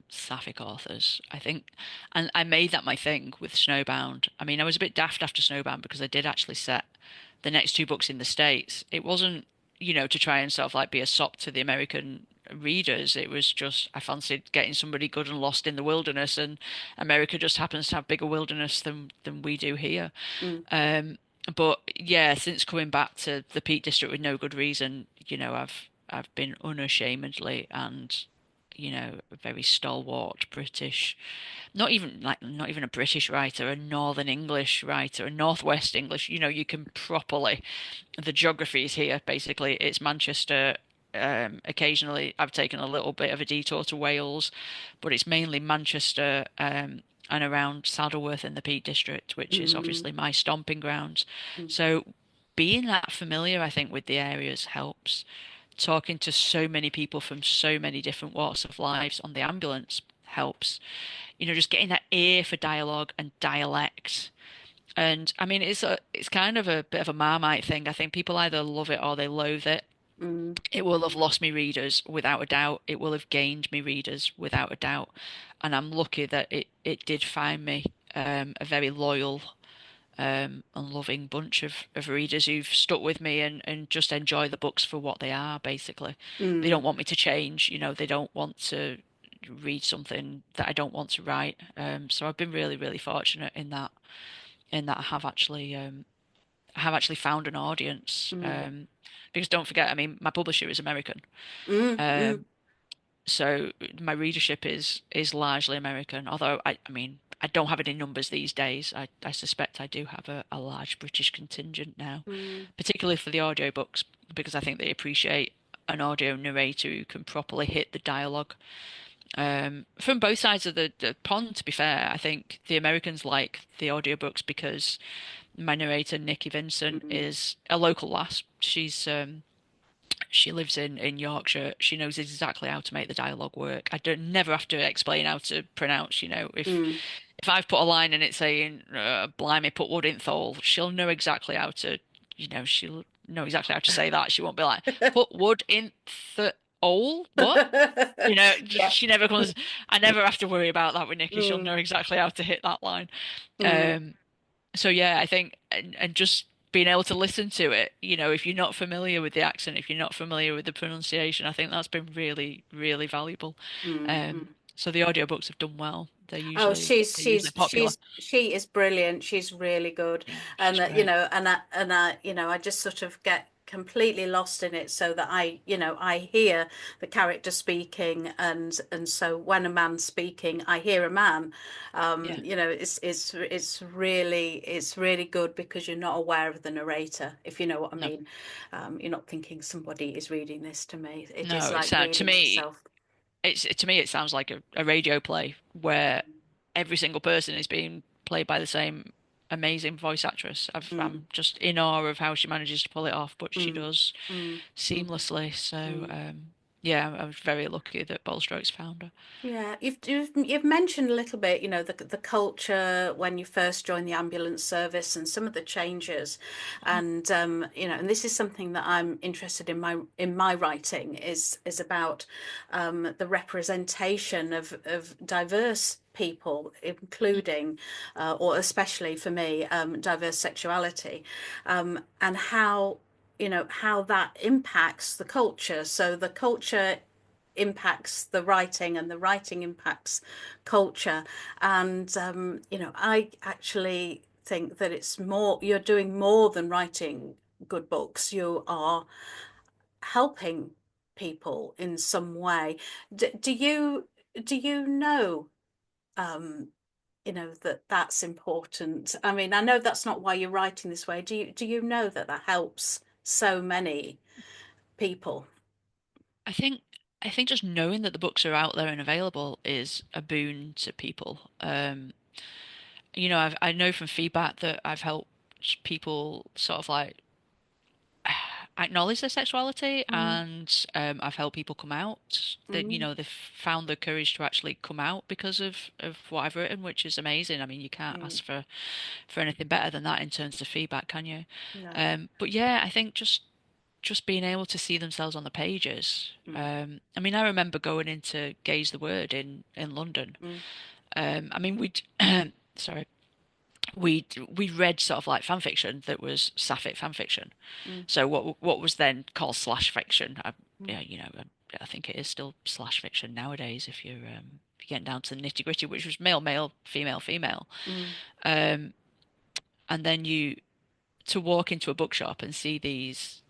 sapphic authors, I think. And I made that my thing with Snowbound. I mean, I was a bit daft after Snowbound because I did actually set the next two books in the States. It wasn't, to try and sort of like be a sop to the American readers. It was just I fancied getting somebody good and lost in the wilderness, and America just happens to have bigger wilderness than we do here. Mm, But yeah, since coming back to the Peak District with No Good Reason, I've been unashamedly and a very stalwart British, not even a British writer, a Northern English writer, a Northwest English. You can properly, the geography is here basically. It's Manchester. Occasionally, I've taken a little bit of a detour to Wales, but it's mainly Manchester. And around Saddleworth in the Peak District, which is mm, obviously my stomping grounds. mm, So being that familiar, I think, with the areas helps. Talking to so many people from so many different walks of lives on the ambulance helps. Just getting that ear for dialogue and dialect. And I mean, it's kind of a bit of a Marmite thing. I think people either love it or they loathe it. mm, It will have lost me readers without a doubt. It will have gained me readers without a doubt. And I'm lucky that it did find me a very loyal and loving bunch of readers who've stuck with me and just enjoy the books for what they are, basically. They mm. don't want me to change, they don't want to read something that I don't want to write. So I've been really, really fortunate in that I have actually have actually found an audience. Because don't forget, I mean, my publisher is American. Mm. So my readership is largely American, although I mean I don't have any numbers these days. I suspect I do have a large British contingent now, particularly for the audiobooks, because I think they appreciate an audio narrator who can properly hit the dialogue. From both sides of the pond, to be fair, I think the Americans like the audiobooks because my narrator, Nikki Vincent, is a local lass. She lives in Yorkshire. She knows exactly how to make the dialogue work. I don't never have to explain how to pronounce, if I've put a line in it saying, blimey, put wood in thole, she'll know exactly how to, she'll know exactly how to say that. She won't be like, put wood in the ole? What? Yeah. She never comes. I never have to worry about that with Nikki. She'll know exactly how to hit that line. So yeah, I think, and just being able to listen to it, if you're not familiar with the accent, if you're not familiar with the pronunciation, I think that's been really, really valuable. So the audiobooks have done well. They're Oh, usually popular. she is brilliant. She's really good. Yeah, And she's great. I just sort of get completely lost in it, so that I hear the character speaking, and so when a man's speaking, I hear a man. Yeah. It's really good because you're not aware of the narrator, if you know what I No. mean. You're not thinking somebody is reading this to me. It No, is like to reading me, yourself. it sounds like a radio play where every single person is being played by the same amazing voice actress. I'm just in awe of how she manages to pull it off, but she does seamlessly. So yeah, I was very lucky that Bold Strokes found her. Yeah, you've mentioned a little bit, the culture when you first joined the ambulance service and some of the changes, and and this is something that I'm interested in my writing is about the representation of diverse people, including or especially for me, diverse sexuality, and how how that impacts the culture. So the culture impacts the writing and the writing impacts culture, and I actually think that you're doing more than writing good books. You are helping people in some way. Do you know that's important? I mean, I know that's not why you're writing this way. Do you know that helps so many people? I think just knowing that the books are out there and available is a boon to people. I know from feedback that I've helped people sort of like acknowledge their sexuality, and I've helped people come out. That they've found the courage to actually come out because of what I've written, which is amazing. I mean, you can't ask for anything better than that in terms of feedback, can you? No. But yeah, I think just being able to see themselves on the pages. I mean, I remember going into Gaze the Word in London. I mean, sorry, we read sort of like fan fiction that was sapphic fan fiction. So what was then called slash fiction. I think it is still slash fiction nowadays if you're getting down to the nitty gritty, which was male male, female female. And then to walk into a bookshop and see these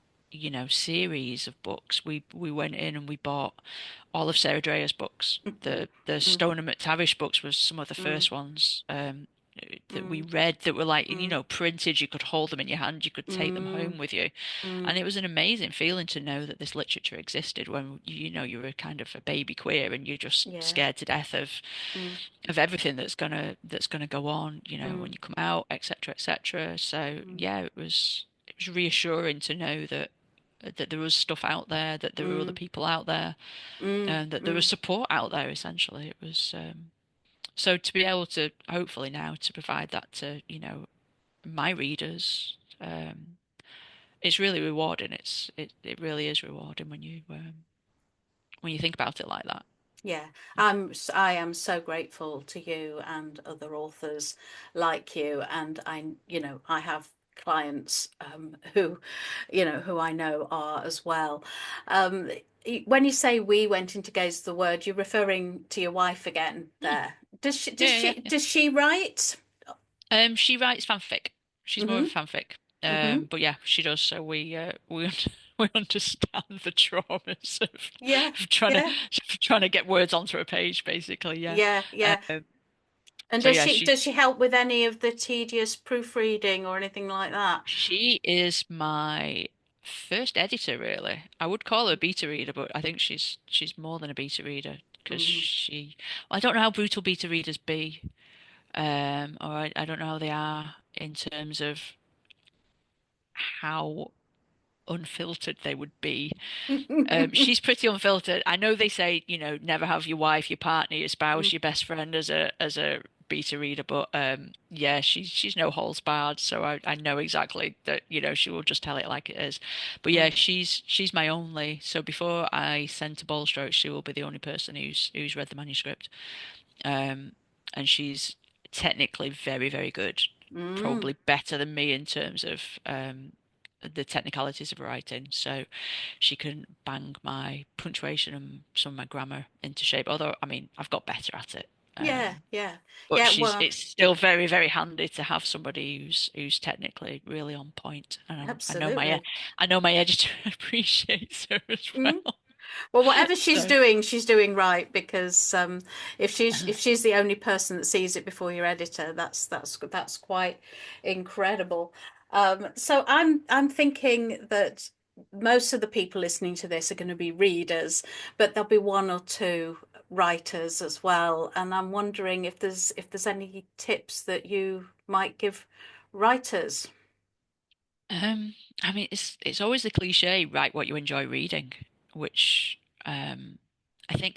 series of books. We went in and we bought all of Sarah Dreher's books. The Stoner McTavish books was some of the first ones that we read that were like printed. You could hold them in your hand. You could take them home with you, and it was an amazing feeling to know that this literature existed when you were kind of a baby queer and you're just scared to death of everything that's gonna go on. When you come out, etc., etc. So yeah, it was reassuring to know that there was stuff out there, that there were other people out there, and that there was support out there. Essentially, it was so to be able to hopefully now to provide that to my readers, it's really rewarding. It really is rewarding when you think about it like that. Yeah, I am so grateful to you and other authors like you, and I have clients who I know are as well. When you say we went into Gaze the Word, you're referring to your wife again there. Does she Yeah. does she write? She writes fanfic. She's more of a fanfic. Mm-hmm. But yeah, she does. So we we understand the traumas Yeah, of yeah, trying to get words onto a page, basically. Yeah. yeah, yeah. Um, And so yeah, does she help with any of the tedious proofreading or anything like that? she is my first editor, really. I would call her a beta reader, but I think she's more than a beta reader because Mm. I don't know how brutal beta readers be, or I don't know how they are in terms of how unfiltered they would be. She's pretty unfiltered. I know they say, never have your wife, your partner, your spouse, your best friend as a beta reader, but yeah, she's no holds barred, so I know exactly that, she will just tell it like it is. But yeah, Mm. she's my only. So before I send to Bolstroke, she will be the only person who's read the manuscript. Um, and she's technically very, very good, Mm. probably better than me in terms of the technicalities of writing. So she can bang my punctuation and some of my grammar into shape. Although, I mean, I've got better at it. Yeah, yeah, But yeah. Well, it's still very, very handy to have somebody who's technically really on point. And absolutely. I know my editor appreciates her as Mm. well. Well, whatever So she's doing right because if she's the only person that sees it before your editor, that's quite incredible. So I'm thinking that most of the people listening to this are going to be readers, but there'll be one or two writers as well. And I'm wondering if there's any tips that you might give writers. Um, I mean, it's always the cliche, write what you enjoy reading, which um, I think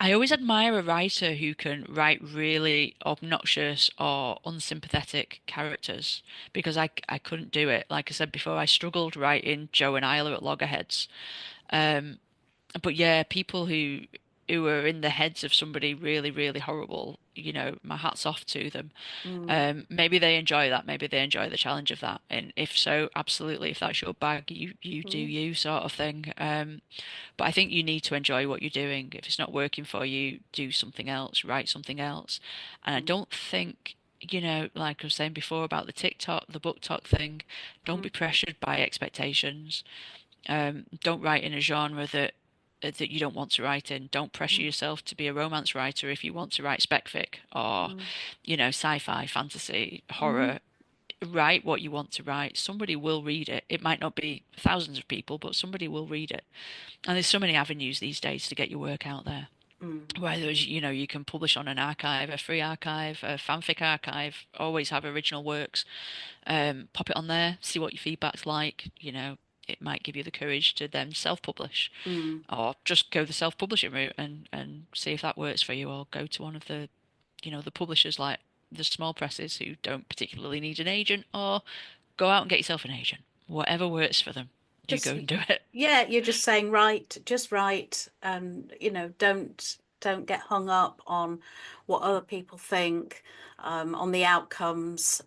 I always admire a writer who can write really obnoxious or unsympathetic characters because I couldn't do it. Like I said before, I struggled writing Joe and Isla at Loggerheads. Um, but yeah, people who are in the heads of somebody really, really horrible, my hat's off to them. Mm, Maybe they enjoy that. Maybe they enjoy the challenge of that. And if so, absolutely, if that's your bag, you do mm, you sort of thing. But I think you need to enjoy what you're doing. If it's not working for you, do something else, write something else. And I mm, don't think, like I was saying before about the book talk thing, don't mm, be pressured by expectations. Don't write in a genre that you don't want to write in. Don't pressure mm, yourself to be a romance writer if you want to write spec fic or, mm, sci-fi, fantasy, mm. horror. Write what you want to write. Somebody will read it. It might not be thousands of people, but somebody will read it. And there's so many avenues these days to get your work out there. Mm. Whether you can publish on an archive, a free archive, a fanfic archive, always have original works. Pop it on there, see what your feedback's like. It might give you the courage to then self-publish, Mm. or just go the self-publishing route and see if that works for you, or go to one of the publishers like the small presses who don't particularly need an agent, or go out and get yourself an agent. Whatever works for them, you go Just and do it. yeah, you're just saying right, just right, and don't get hung up on what other people think, on the outcomes.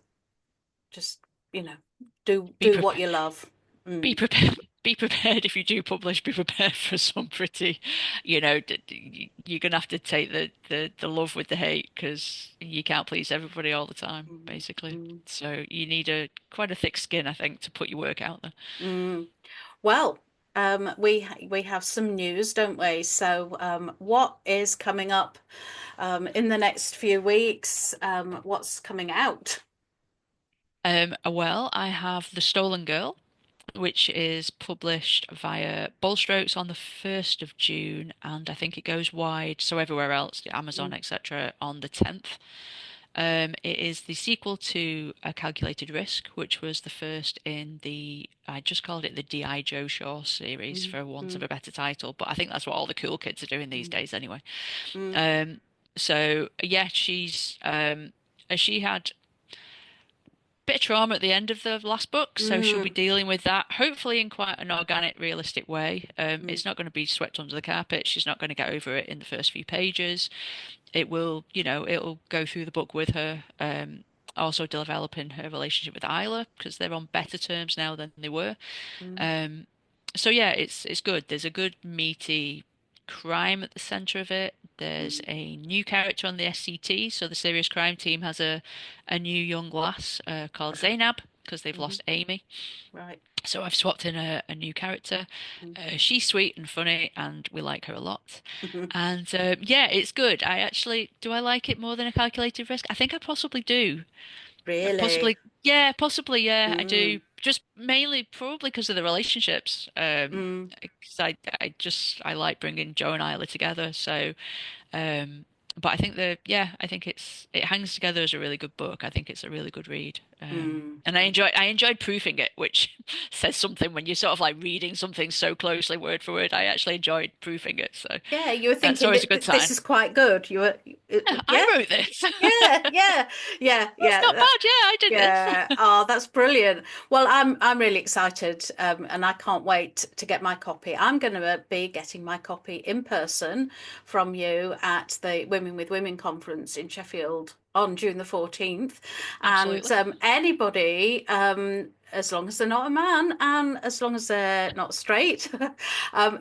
Just you know, Be do what you prepared. love. Be Mm. prepared. Be prepared if you do publish. Be prepared for some pretty, you're gonna have to take the love with the hate because you can't please everybody all the time, Mm. basically. Mm. So you need a quite a thick skin, I think, to put your work out there. Mm. Well, we have some news, don't we? So, what is coming up in the next few weeks? What's coming out? Well, I have The Stolen Girl, which is published via Bolstrokes on the 1st of June, and I think it goes wide, so everywhere else, Amazon, Mm. etc., on the 10th. It is the sequel to A Calculated Risk, which was the first in I just called it the D.I. Joe Shaw series Mm. for want of Mm. a better title, but I think that's what all the cool kids are doing these Mm. days anyway. Mm. Um, so yeah, she had bit of trauma at the end of the last book, so she'll be Mm. dealing with that, hopefully in quite an organic, realistic way. Mm. It's not going to be swept under the carpet. She's not going to get over it in the first few pages. It will, it'll go through the book with her. Also developing her relationship with Isla because they're on better terms now than they were. Mm. Um, so yeah, it's good. There's a good meaty crime at the center of it. There's Mm. a new character on the SCT, so the serious crime team has a new young lass called Zainab, because they've lost Amy. Right. So I've swapped in a new character. She's sweet and funny, and we like her a lot. And yeah, it's good. Do I like it more than A Calculated Risk? I think I possibly do. Really? Possibly, yeah, I do. Just mainly probably because of the relationships. 'Cause I like bringing Joe and Isla together. So, but I think I think it hangs together as a really good book. I think it's a really good read. And I enjoyed proofing it, which says something when you're sort of like reading something so closely word for word. I actually enjoyed proofing it. So yeah, you were that's thinking always a good sign. this is quite good. You were, I wrote this. yeah. That's not bad. Yeah, I did this. Oh, that's brilliant. Well, I'm really excited, and I can't wait to get my copy. I'm going to be getting my copy in person from you at the Women with Women conference in Sheffield on June the 14th. Absolutely. And anybody, as long as they're not a man and as long as they're not straight,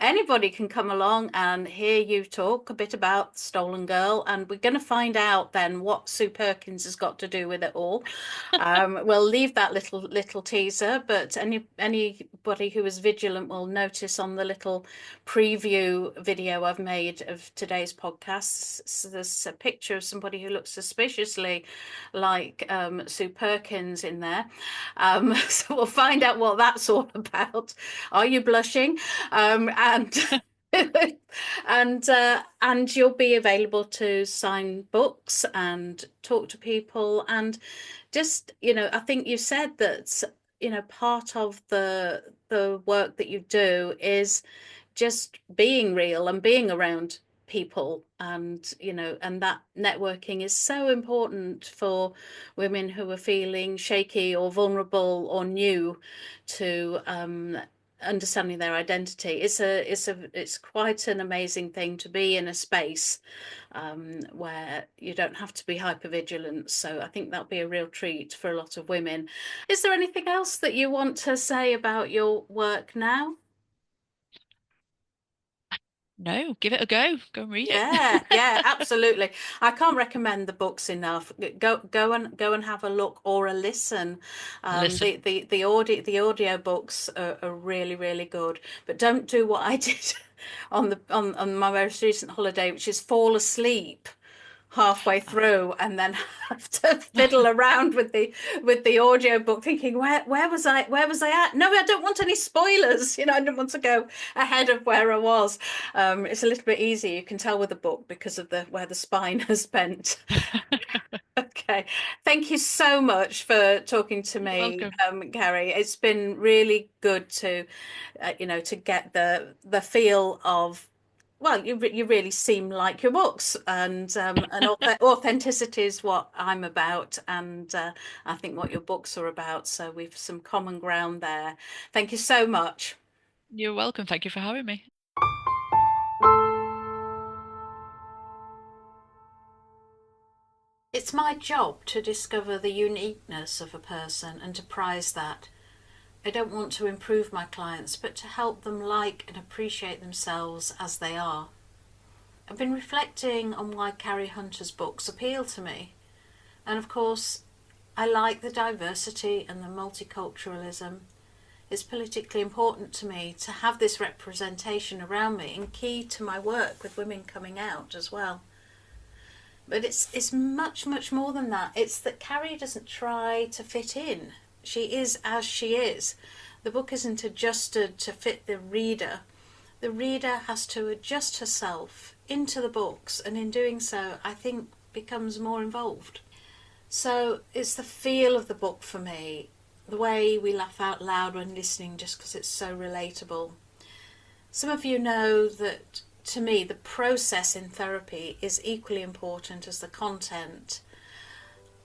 anybody can come along and hear you talk a bit about Stolen Girl. And we're going to find out then what Sue Perkins has got to do with it all. We'll leave that little teaser, but anybody who is vigilant will notice on the little preview video I've made of today's podcast, so there's a picture of somebody who looks suspiciously like Sue Perkins in there. So we'll find out what that's all about. Are you blushing? And and you'll be available to sign books and talk to people, and just, I think you said that, part of the work that you do is just being real and being around people, and and that networking is so important for women who are feeling shaky or vulnerable or new to understanding their identity. It's quite an amazing thing to be in a space where you don't have to be hypervigilant. So I think that'll be a real treat for a lot of women. Is there anything else that you want to say about your work now? No, give it a go. Go and read it. Yeah, absolutely. I can't recommend the books enough. Go and have a look or a listen. The audio books are really, really good. But don't do what I did on my most recent holiday, which is fall asleep halfway through and then have to fiddle around with the audio book, thinking where was I at? No, I don't want any spoilers. I don't want to go ahead of where I was. It's a little bit easier, you can tell, with a book because of where the spine has bent. Okay, thank you so much for talking to me, Cari. It's been really good to to get the feel of, well, you really seem like your books, and authenticity is what I'm about, and I think what your books are about. So we've some common ground there. Thank you so much. You're welcome. Thank you for having me. It's my job to discover the uniqueness of a person and to prize that. I don't want to improve my clients, but to help them like and appreciate themselves as they are. I've been reflecting on why Cari Hunter's books appeal to me. And of course, I like the diversity and the multiculturalism. It's politically important to me to have this representation around me, and key to my work with women coming out as well. But it's much, much more than that. It's that Cari doesn't try to fit in. She is as she is. The book isn't adjusted to fit the reader. The reader has to adjust herself into the books, and in doing so, I think, becomes more involved. So it's the feel of the book for me, the way we laugh out loud when listening just because it's so relatable. Some of you know that, to me, the process in therapy is equally important as the content.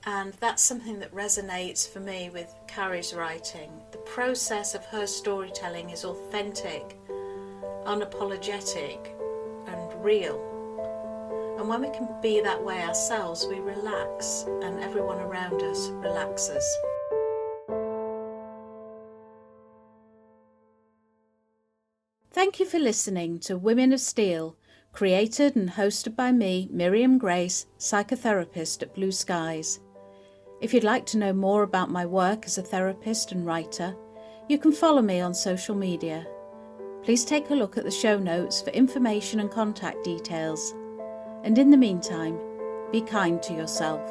And that's something that resonates for me with Cari's writing. The process of her storytelling is authentic, unapologetic, and real. And when we can be that way ourselves, we relax, and everyone around us relaxes. Thank you for listening to Women of Steel, created and hosted by me, Miriam Grace, psychotherapist at Blue Skies. If you'd like to know more about my work as a therapist and writer, you can follow me on social media. Please take a look at the show notes for information and contact details. And in the meantime, be kind to yourself.